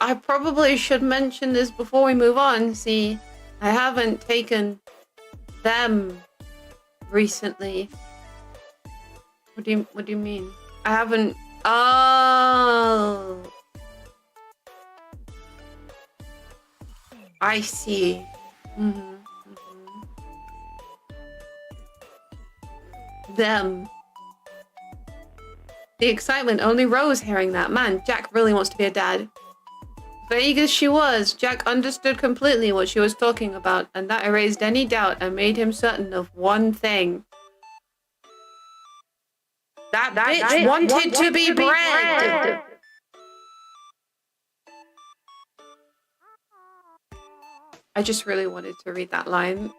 I probably should mention this before we move on. See, I haven't taken them recently. What do you mean? I haven't. Oh, I see. Them. The excitement only rose hearing that. Man, Jack really wants to be a dad. Vague as she was, Jack understood completely what she was talking about, and that erased any doubt and made him certain of one thing. That bitch wanted to be bred! I just really wanted to read that line.